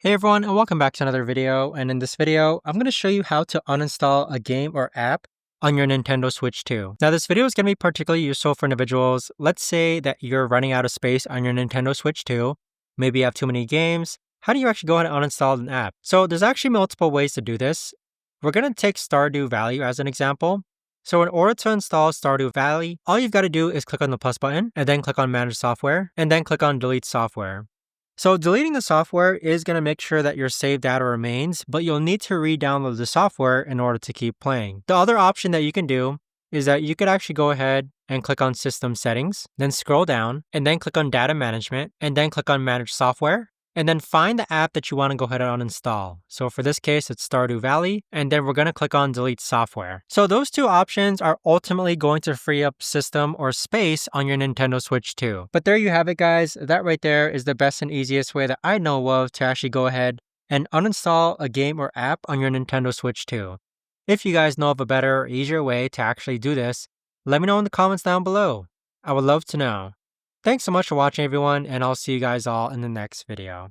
Hey everyone, and welcome back to another video. And in this video, I'm going to show you how to uninstall a game or app on your Nintendo Switch 2. Now, this video is going to be particularly useful for individuals. Let's say that you're running out of space on your Nintendo Switch 2. Maybe you have too many games. How do you actually go ahead and uninstall an app? So there's actually multiple ways to do this. We're going to take Stardew Valley as an example. So in order to install Stardew Valley, all you've got to do is click on the plus button and then click on Manage Software and then click on Delete Software. So deleting the software is going to make sure that your saved data remains, but you'll need to re-download the software in order to keep playing. The other option that you can do is that you could actually go ahead and click on System Settings, then scroll down, and then click on Data Management, and then click on Manage Software, and then find the app that you want to go ahead and uninstall. So for this case, it's Stardew Valley, and then we're going to click on Delete Software. So those two options are ultimately going to free up system or space on your Nintendo Switch 2. But there you have it, guys. That right there is the best and easiest way that I know of to actually go ahead and uninstall a game or app on your Nintendo Switch 2. If you guys know of a better or easier way to actually do this, let me know in the comments down below. I would love to know. Thanks so much for watching, everyone, and I'll see you guys all in the next video.